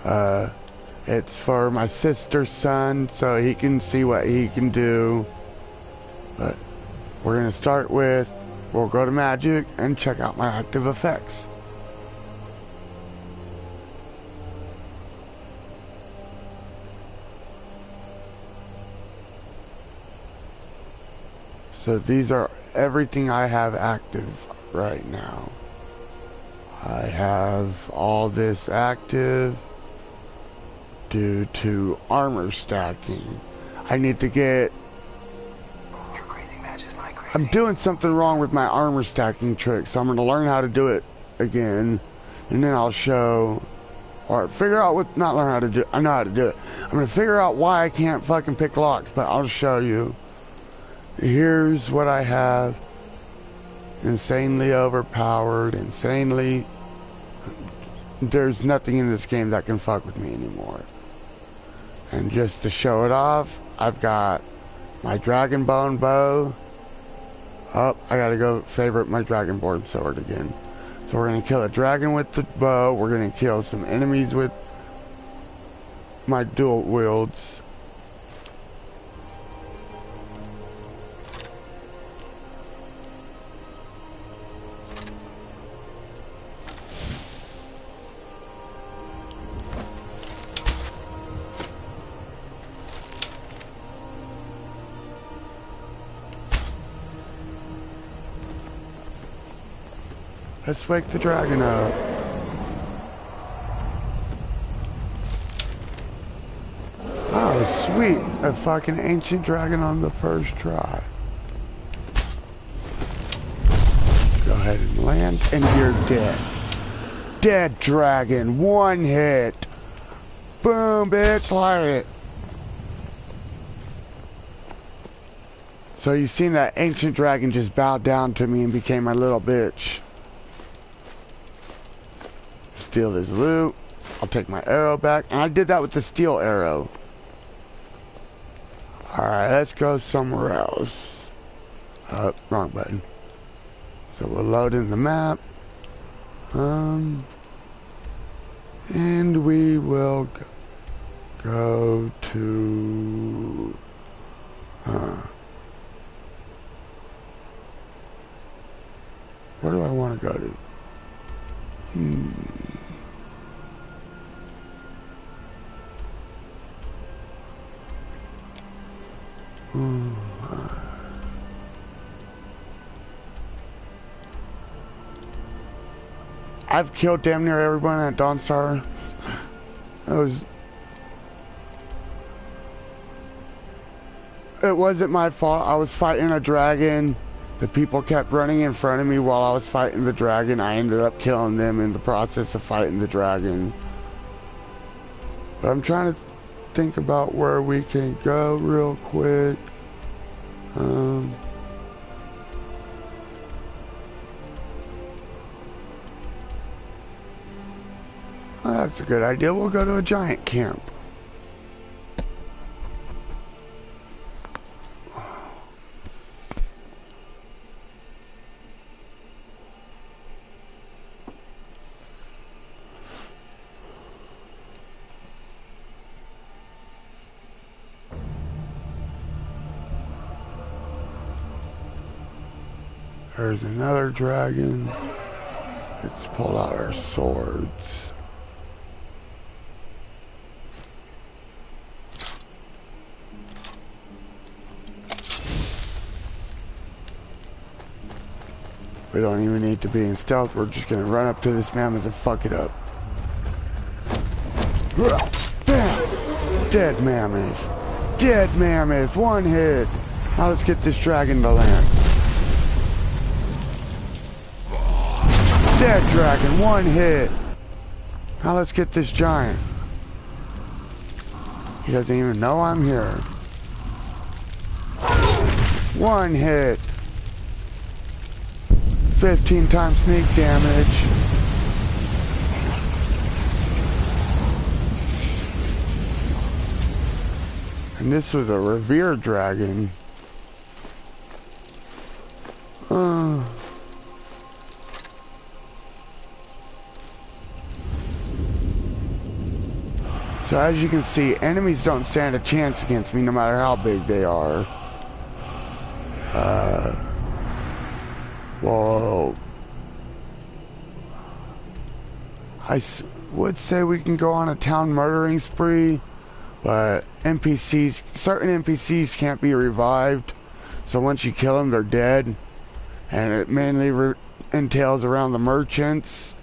Uh, it's for my sister's son, so he can see what he can do. But we're gonna start with, we'll go to magic and check out my active effects. So these are everything I have active right now. I have all this active due to armor stacking. I need to get... Your crazy matches my crazy. I'm doing something wrong with my armor stacking trick, so I'm going to learn how to do it again, and then I'll show, or figure out what, not learn how to do, I know how to do it. I'm going to figure out why I can't fucking pick locks, but I'll show you. Here's what I have. Insanely overpowered, insanely... There's nothing in this game that can fuck with me anymore. And just to show it off, I've got my dragon bone bow. Oh, I gotta go favorite my dragonborn sword again. So we're gonna kill a dragon with the bow. We're gonna kill some enemies with my dual wields. Let's wake the dragon up. Oh, sweet. A fucking ancient dragon on the first try. Go ahead and land, and you're dead. Dead dragon. One hit. Boom, bitch. Light it. So you seen that ancient dragon just bowed down to me and became my little bitch. Steal his loot. I'll take my arrow back. And I did that with the steel arrow. Alright, let's go somewhere else. Wrong button. So we'll load in the map. And we will go to... Where do I want to go to? I've killed damn near everyone at Dawnstar. It wasn't my fault. I was fighting a dragon. The people kept running in front of me while I was fighting the dragon. I ended up killing them in the process of fighting the dragon. But I'm trying to think about where we can go real quick. Oh, that's a good idea. We'll go to a giant camp. There's another dragon. Let's pull out our swords. We don't even need to be in stealth. We're just gonna run up to this mammoth and fuck it up. Bam! Dead mammoth. Dead mammoth. One hit. Now let's get this dragon to land. Dead dragon, one hit. Now let's get this giant. He doesn't even know I'm here. One hit. 15 times sneak damage. And this was a revered dragon. So as you can see, enemies don't stand a chance against me no matter how big they are. Whoa. Would say we can go on a town murdering spree, but certain NPCs can't be revived. So once you kill them, they're dead. And it mainly entails around the merchants.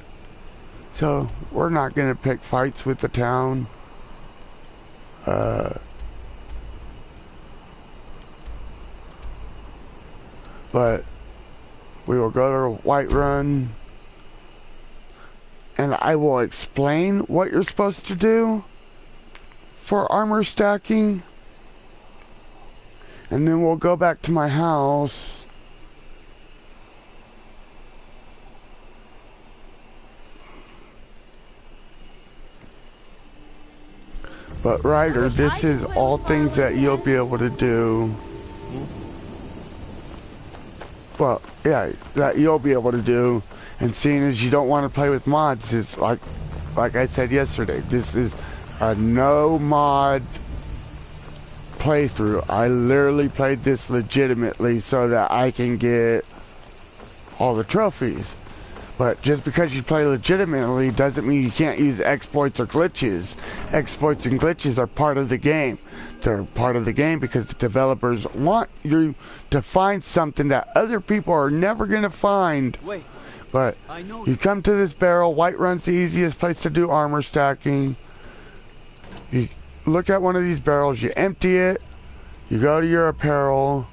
So we're not going to pick fights with the town. But we will go to Whiterun, and I will explain what you're supposed to do for armor stacking, and then we'll go back to my house but Ryder, this is all things that you'll be able to do. Well, yeah, that you'll be able to do, and seeing as you don't want to play with mods, it's like I said yesterday, this is a no mod playthrough. I literally played this legitimately so that I can get all the trophies. But just because you play legitimately doesn't mean you can't use exploits or glitches. Exploits and glitches are part of the game. They're part of the game because the developers want you to find something that other people are never going to find. Wait, but you come to this barrel. Whiterun's the easiest place to do armor stacking. You look at one of these barrels, you empty it, you go to your apparel,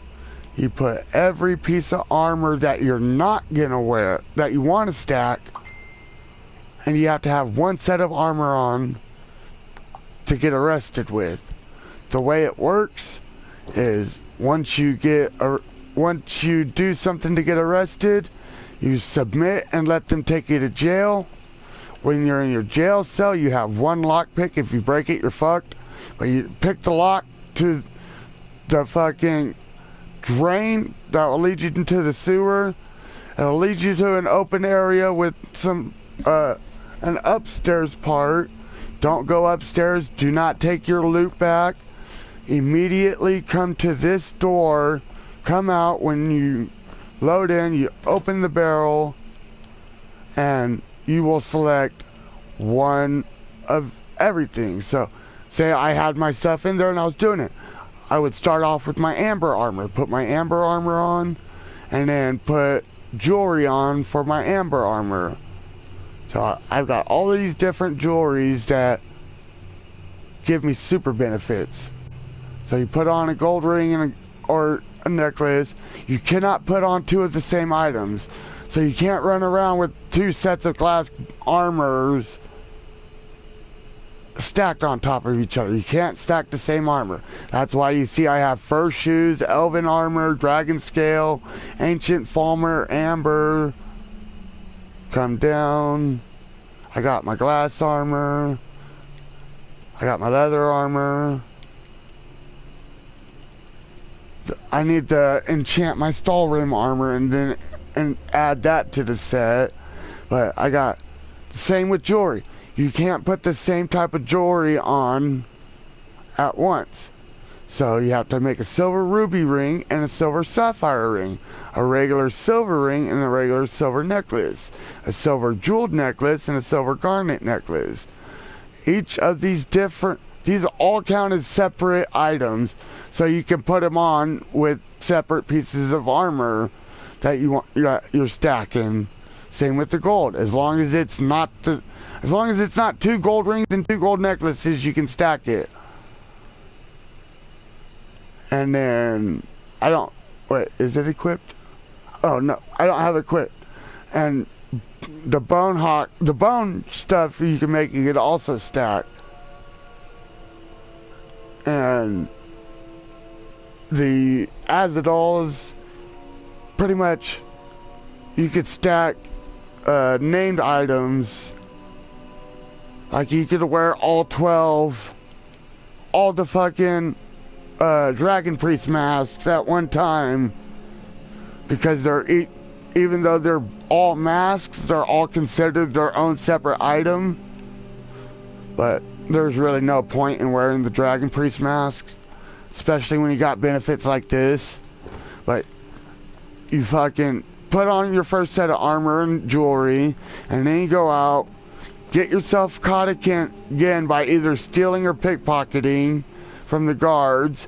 you put every piece of armor that you're not gonna wear, that you want to stack, and you have to have one set of armor on to get arrested with. The way it works is once you do something to get arrested, you submit and let them take you to jail. When you're in your jail cell, you have one lockpick. If you break it, you're fucked. But you pick the lock to the fucking drain that will lead you into the sewer. It'll lead you to an open area with some an upstairs part. Don't go upstairs. Do not take your loot back. Immediately come to this door. Come out. When you load in, you open the barrel, and you will select one of everything. So say I had my stuff in there and I was doing it. I would start off with my amber armor, put my amber armor on, and then put jewelry on for my amber armor. So I've got all these different jewelries that give me super benefits. So you put on a gold ring or a necklace. You cannot put on two of the same items. So you can't run around with two sets of glass armors stacked on top of each other. You can't stack the same armor. That's why you see I have fur shoes, elven armor, dragon scale, ancient falmer, amber. Come down. I got my glass armor. I got my leather armor. I need to enchant my Stalrim armor and add that to the set. But I got the same with jewelry. You can't put the same type of jewelry on at once. So you have to make a silver ruby ring and a silver sapphire ring, a regular silver ring and a regular silver necklace, a silver jeweled necklace and a silver garnet necklace. Each of these all count as separate items, so you can put them on with separate pieces of armor that you're stacking. Same with the gold. As long as it's not two gold rings and two gold necklaces, you can stack it. And then is it equipped? Oh no, I don't have it equipped. And the bone stuff you can make, you could also stack. And the Azadols, pretty much, you could stack named items. Like you could wear all 12, all the fucking Dragon Priest masks at one time, because even though they're all masks, they're all considered their own separate item. But there's really no point in wearing the Dragon Priest mask, especially when you got benefits like this. But you fucking put on your first set of armor and jewelry, and then you go out, get yourself caught again by either stealing or pickpocketing from the guards,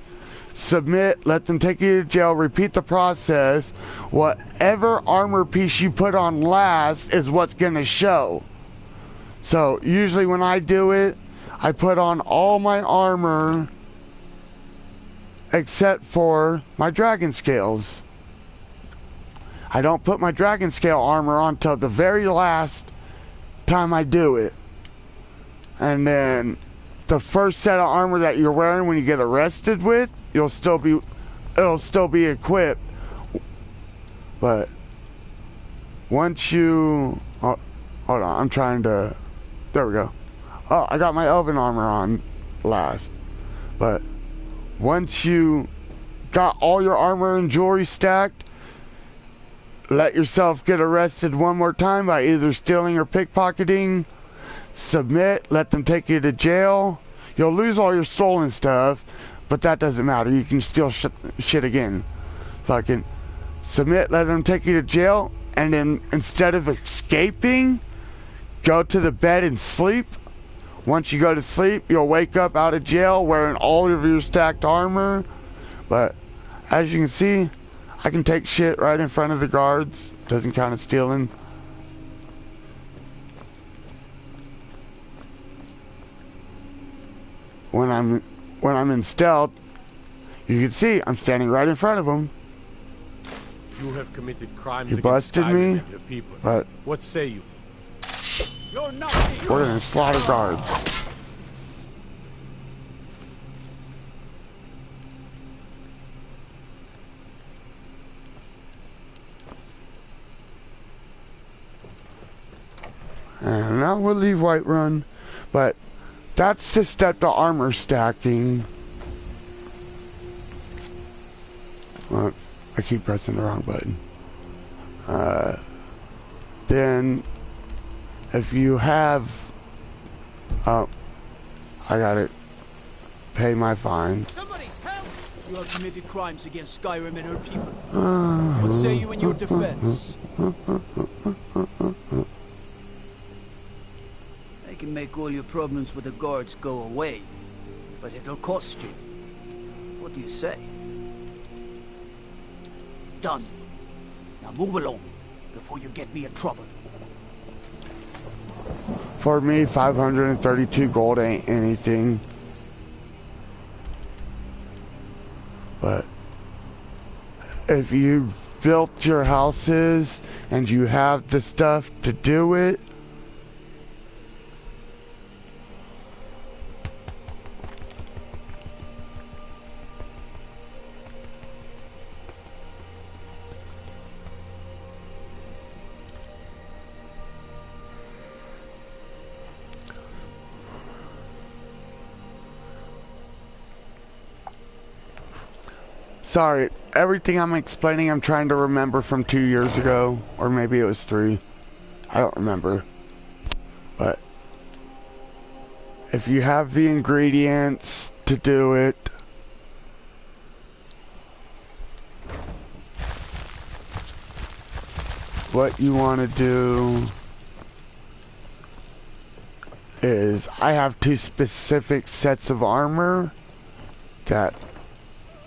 submit, let them take you to jail, repeat the process. Whatever armor piece you put on last is what's gonna show. So usually when I do it, I put on all my armor except for my dragon scales. I don't put my dragon scale armor on till the very last time I do it. And then the first set of armor that you're wearing when you get arrested with, it'll still be equipped. But once you, oh, hold on, I'm trying to, there we go. Oh, I got my elven armor on last. But once you got all your armor and jewelry stacked, let yourself get arrested one more time by either stealing or pickpocketing. Submit, let them take you to jail. You'll lose all your stolen stuff, but that doesn't matter. You can steal shit again. Fucking submit, let them take you to jail, and then instead of escaping, go to the bed and sleep. Once you go to sleep, you'll wake up out of jail wearing all of your stacked armor. But as you can see, I can take shit right in front of the guards. Doesn't count as stealing. When I'm in stealth, you can see I'm standing right in front of them. You have committed crimes You against busted Skyrim me, and your people. but What say you? You're not we're gonna slaughter guards. And now we'll leave Whiterun, but that's the step to armor stacking. Well, I keep pressing the wrong button. Then, if you have, oh, I got it. Pay my fine. Somebody help! You have committed crimes against Skyrim and her people. What say you in your defense? I can make all your problems with the guards go away, but it'll cost you. What do you say? Done. Now move along, before you get me in trouble. For me, 532 gold ain't anything. But if you built your houses and you have the stuff to do it, sorry, everything I'm explaining I'm trying to remember from 2 years ago, or maybe it was 3. I don't remember. But if you have the ingredients to do it, what you want to do is, I have 2 specific sets of armor that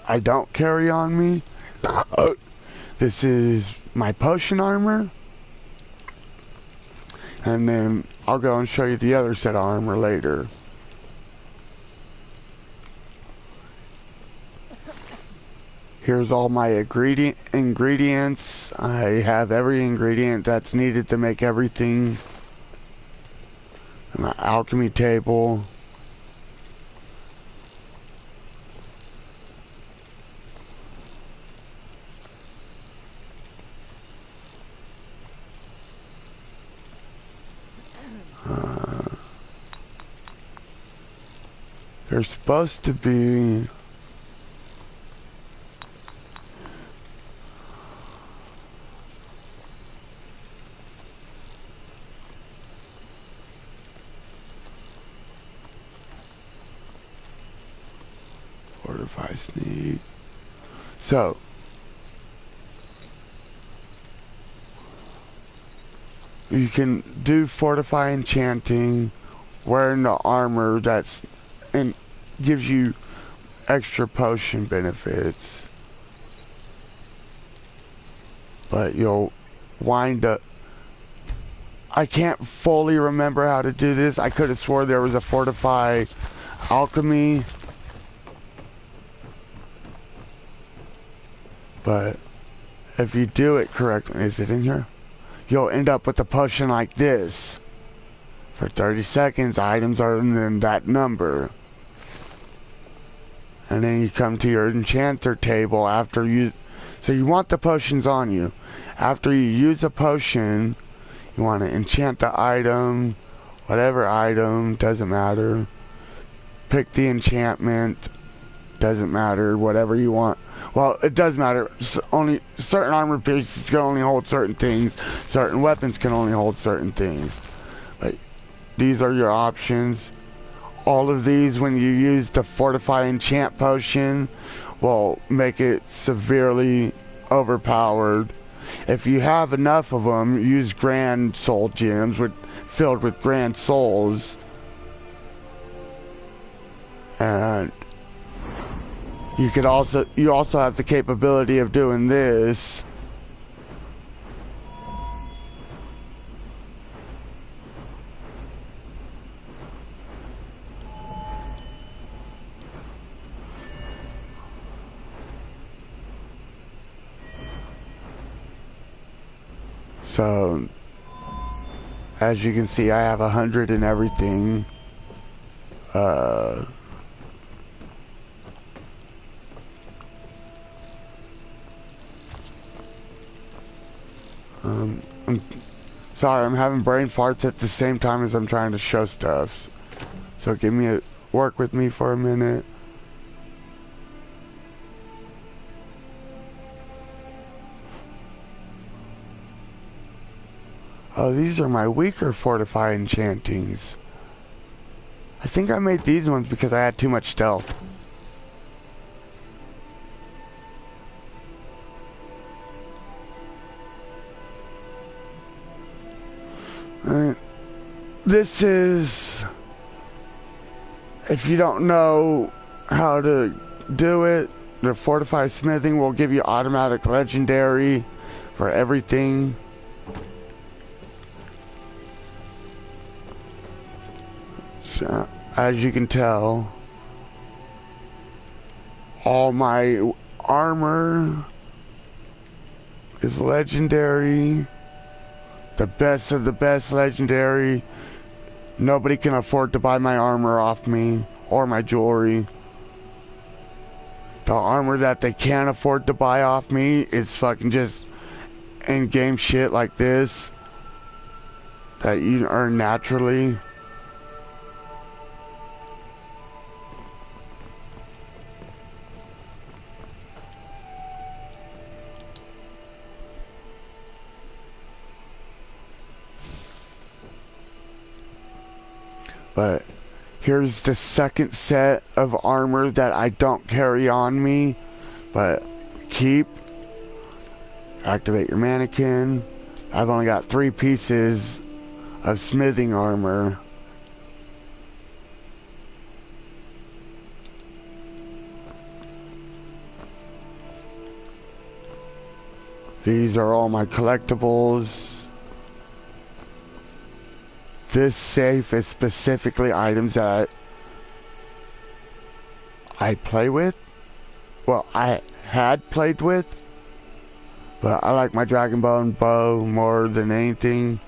I don't carry on me. This is my potion armor. And then I'll go and show you the other set of armor later. Here's all my ingredients. I have every ingredient that's needed to make everything. My alchemy table. There's supposed to be Fortify sneak. So you can do fortify enchanting, wearing the armor that's and gives you extra potion benefits. But you'll wind up. I can't fully remember how to do this. I could have swore there was a fortify alchemy. But if you do it correctly, is it in here? You'll end up with a potion like this. For 30 seconds, items are in that number. And then you come to your enchanter table after you... So you want the potions on you. After you use a potion, you want to enchant the item. Whatever item, doesn't matter. Pick the enchantment. Doesn't matter, whatever you want. Well, it does matter. Only certain armor pieces can only hold certain things. Certain weapons can only hold certain things. But these are your options. All of these, when you use the Fortify Enchant Potion, will make it severely overpowered. If you have enough of them, use Grand Soul Gems filled with Grand Souls. And you also have the capability of doing this. So, as you can see, I have 100 and everything. I'm sorry, I'm having brain farts at the same time as I'm trying to show stuff. So work with me for a minute. Oh, these are my weaker Fortify enchantings. I think I made these ones because I had too much stealth. Alright. This is... If you don't know how to do it, the Fortify Smithing will give you automatic legendary for everything. So, as you can tell, all my armor is legendary. The best of the best legendary. Nobody can afford to buy my armor off me or my jewelry. The armor that they can't afford to buy off me is fucking just in-game shit like this that you earn naturally. But here's the second set of armor that I don't carry on me, but keep. Activate your mannequin. I've only got 3 pieces of smithing armor. These are all my collectibles. This safe is specifically items that I play with. Well, I had played with. But I like my Dragonbone bow more than anything.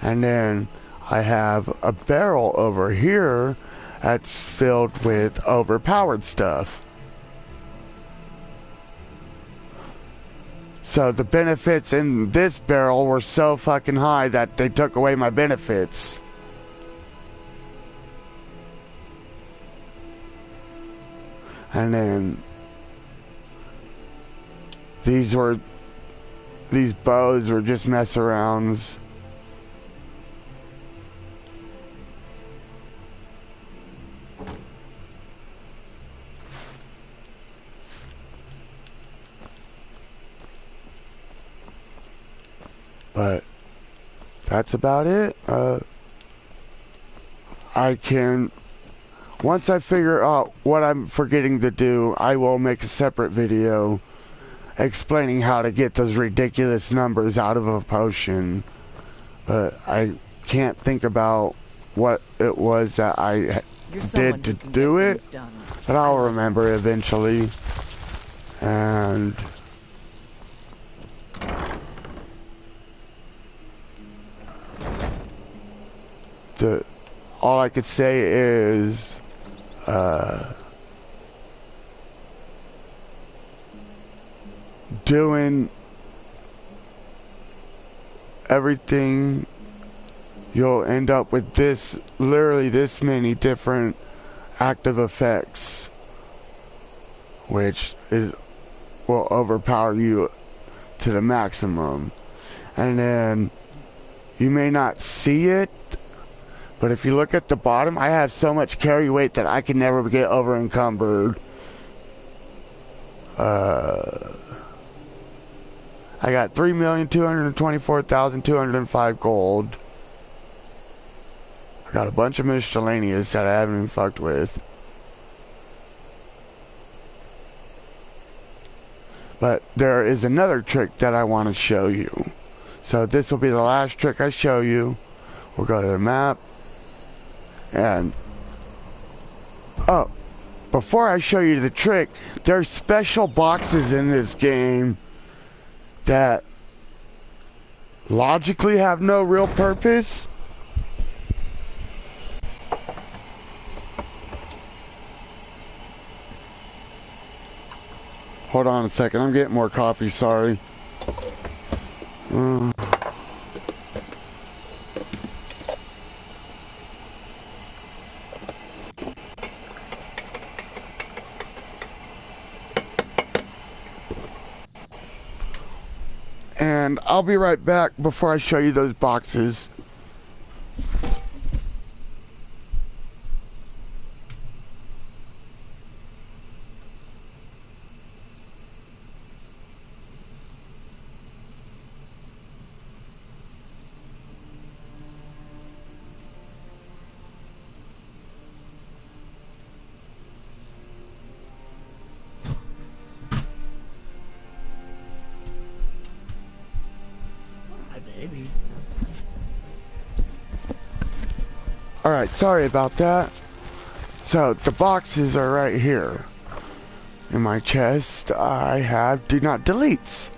And then I have a barrel over here that's filled with overpowered stuff. So the benefits in this barrel were so fucking high that they took away my benefits. And then these bows were just mess arounds. that's about it. Once I figure out what I'm forgetting to do, I will make a separate video explaining how to get those ridiculous numbers out of a potion. But I can't think about what it was that I did to do it, but I'll remember eventually. And all I could say is doing everything, you'll end up with literally this many different active effects, which will overpower you to the maximum. And then you may not see it, but if you look at the bottom, I have so much carry weight that I can never get over encumbered. I got 3,224,205 gold. I got a bunch of miscellaneous that I haven't even fucked with. But there is another trick that I want to show you. So this will be the last trick I show you. We'll go to the map. And before I show you the trick, there's special boxes in this game that logically have no real purpose. Hold on a second, I'm getting more coffee, sorry. And I'll be right back before I show you those boxes. Alright, sorry about that. So, the boxes are right here. In my chest, I have do not deletes.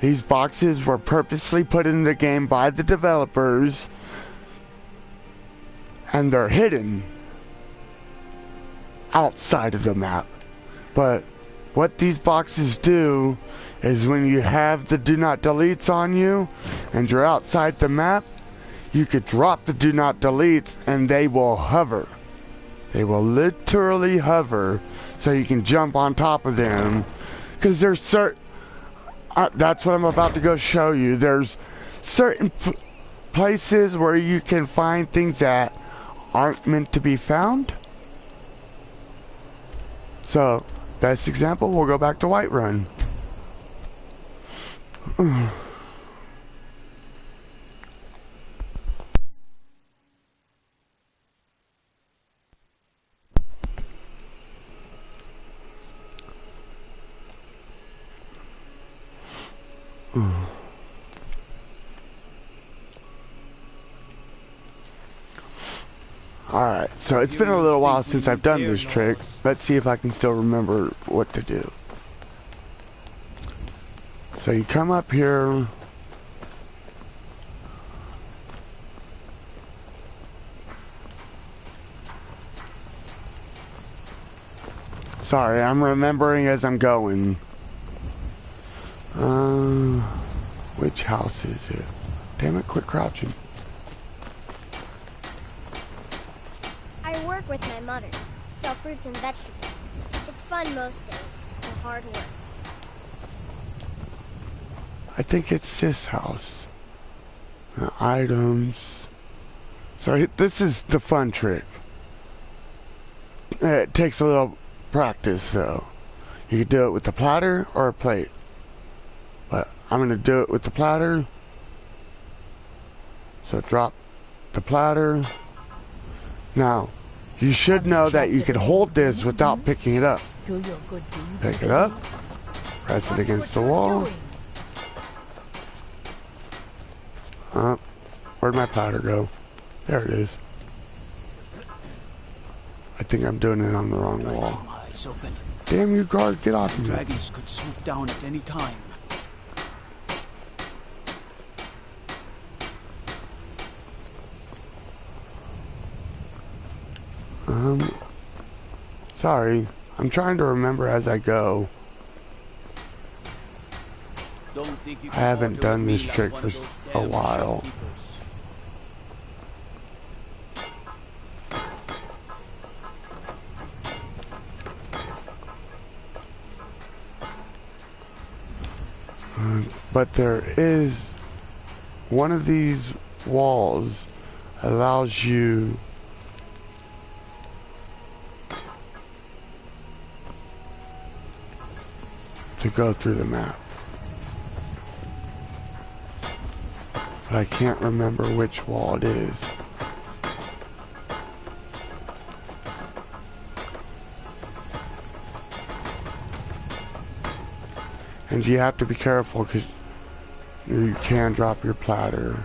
These boxes were purposely put in the game by the developers, and they're hidden outside of the map. But what these boxes do is when you have the do not deletes on you and you're outside the map, you could drop the do not deletes and they will hover. They will literally hover, so you can jump on top of them. Because there's certain... that's what I'm about to go show you. There's certain places where you can find things that aren't meant to be found. So, best example, we'll go back to Whiterun. Alright, so it's been a little while since I've done this trick. Let's see if I can still remember what to do. So you come up here. Sorry, I'm remembering as I'm going. Which house is it? Damn it, quit crouching. I work with my mother, sell fruits and vegetables. It's fun most days, and hard work. I think it's this house. Items. So this is the fun trick. It takes a little practice, though. You can do it with the platter or a plate. But I'm going to do it with the platter. So drop the platter. Now, you should know that you can hold this without picking it up. Pick it up, press it against the wall. Where'd my platter go? There it is. I think I'm doing it on the wrong wall. Damn you, guard, get off me. Dragons could swoop down at any time. Sorry. I'm trying to remember as I go. I haven't done this trick for a while. But there is one of these walls allows you to go through the map. But I can't remember which wall it is. And you have to be careful because you can drop your platter.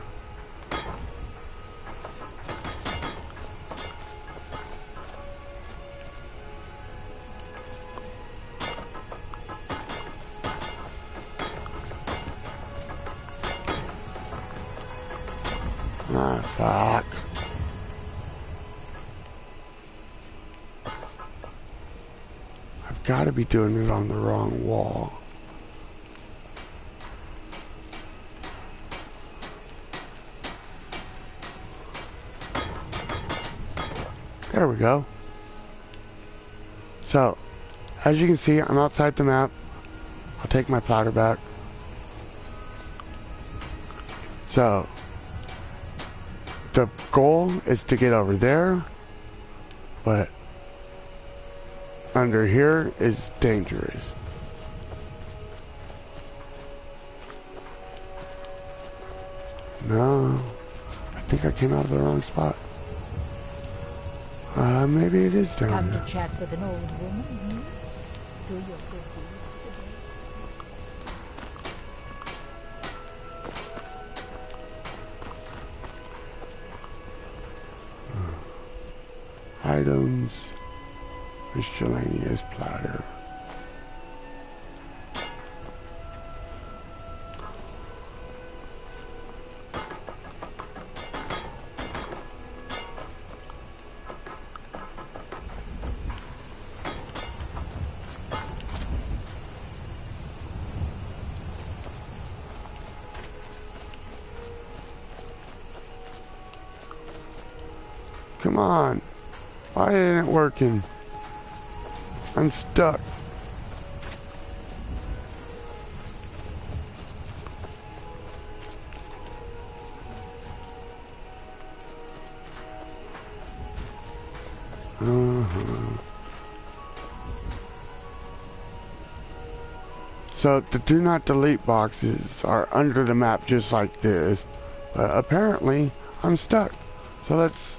Ah, fuck. I've got to be doing it on the wrong wall. There we go. So, as you can see, I'm outside the map. I'll take my platter back. So, the goal is to get over there, but under here is dangerous. No, I think I came out of the wrong spot. Maybe it is down Come there. to chat with an old woman, hmm? Do your good deeds today. Items, miscellaneous platter. Come on. Why isn't it working? I'm stuck. So the do not delete boxes are under the map just like this. But apparently I'm stuck. So let's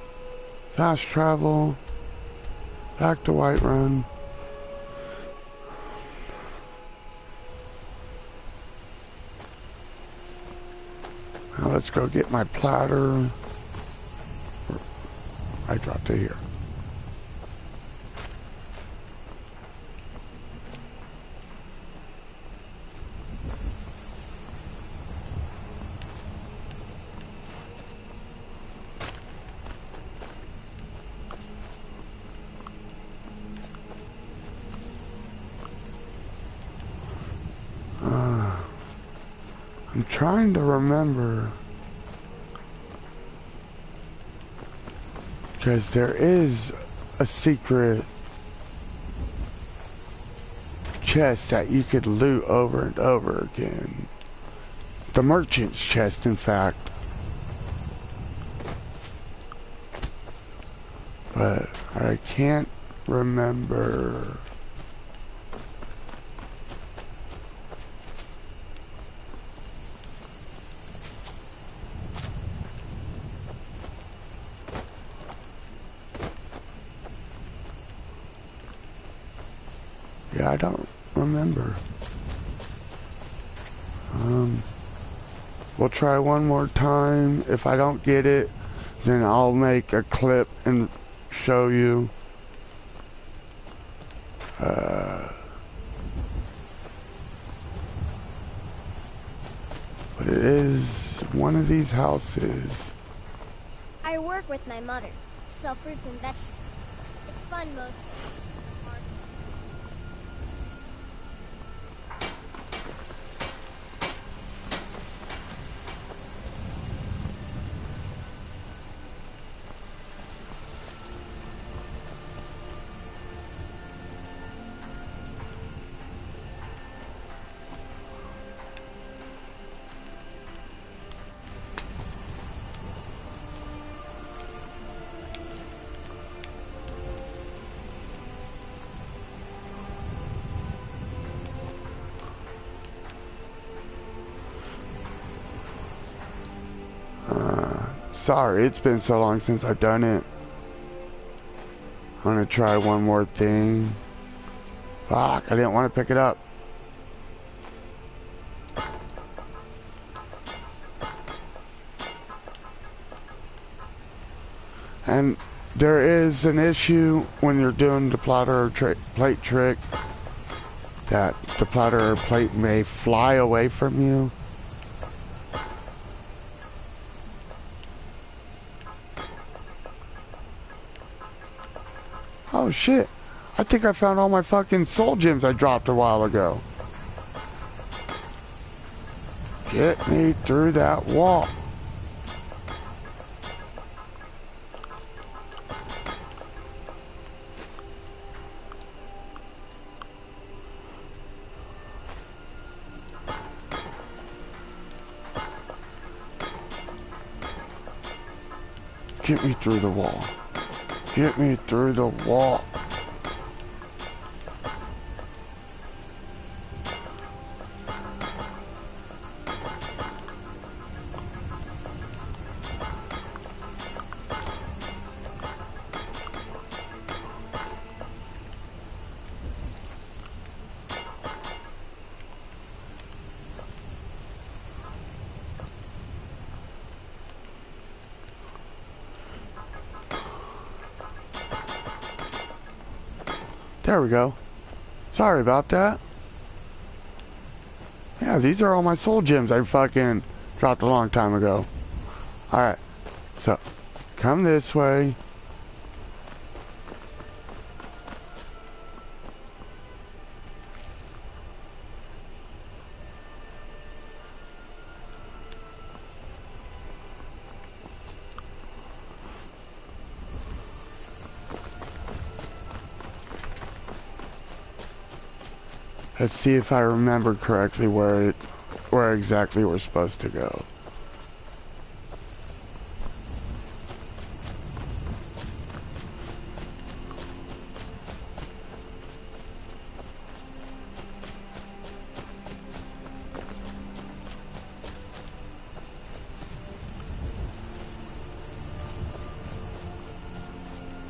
fast travel back to Whiterun. Now let's go get my platter. I dropped it here. I'm trying to remember, because there is a secret chest that you could loot over and over again. The merchant's chest, in fact. But I can't remember. Yeah, I don't remember. We'll try one more time. If I don't get it, then I'll make a clip and show you. But it is one of these houses. I work with my mother. Sell fruits and vegetables. It's fun most days. Sorry, it's been so long since I've done it. I'm gonna try one more thing. Fuck, I didn't want to pick it up. And there is an issue when you're doing the platter or plate trick that the platter or plate may fly away from you. Oh shit, I think I found all my fucking soul gems I dropped a while ago. Get me through that wall. Get me through the wall. Get me through the wall. There we go. Sorry about that. Yeah, these are all my soul gems I fucking dropped a long time ago. Alright. So, come this way. Let's see if I remember correctly where exactly we're supposed to go.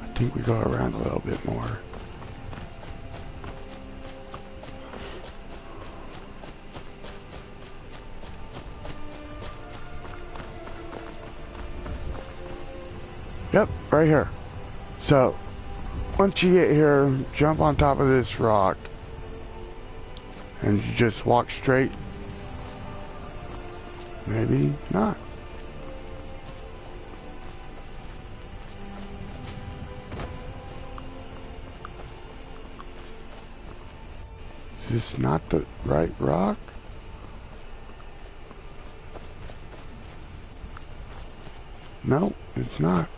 I think we go around a little bit more. Yep, right here. So, once you get here, jump on top of this rock. And you just walk straight. Maybe not. Is this not the right rock? No, it's not.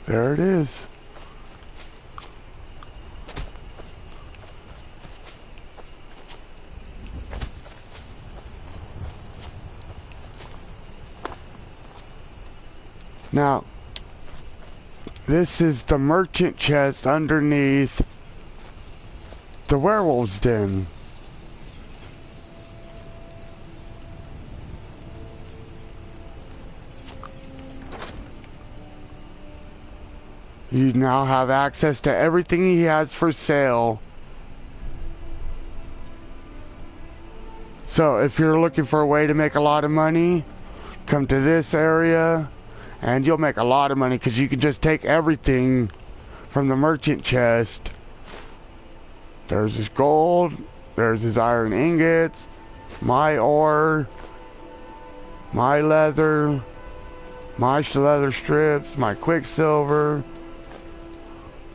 There it is. Now, This is the merchant chest underneath the werewolf's den. You now have access to everything he has for sale. So if you're looking for a way to make a lot of money, come to this area and you'll make a lot of money because you can just take everything from the merchant chest. There's his gold, there's his iron ingots, my ore, my leather, my leather strips, my quicksilver.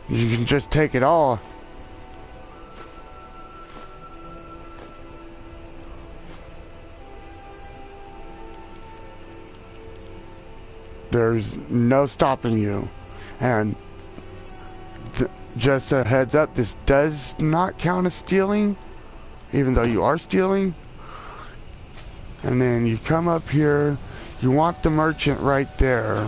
You can just take it all. There's no stopping you. And just a heads up, this does not count as stealing, even though you are stealing. And then you come up here, you want the merchant right there.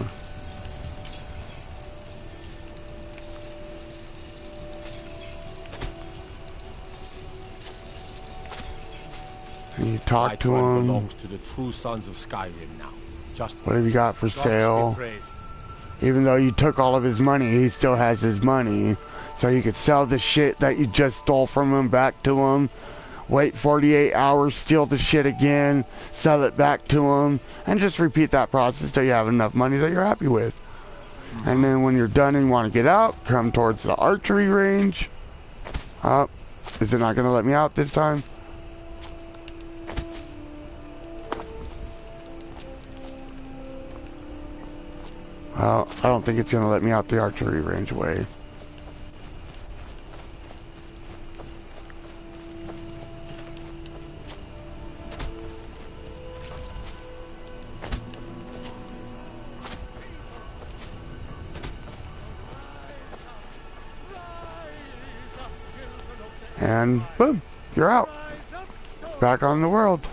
And you talk to him. Belongs to the true sons of Skyrim now. Just what have you got for Gods be sale? praised. Even though you took all of his money, he still has his money. So you could sell the shit that you just stole from him back to him. Wait 48 hours, steal the shit again, sell it back to him, and just repeat that process till you have enough money that you're happy with. And then when you're done and you want to get out, come towards the archery range. Is it not going to let me out this time? Well, I don't think it's going to let me out the archery range way. And boom, you're out. Back on the world.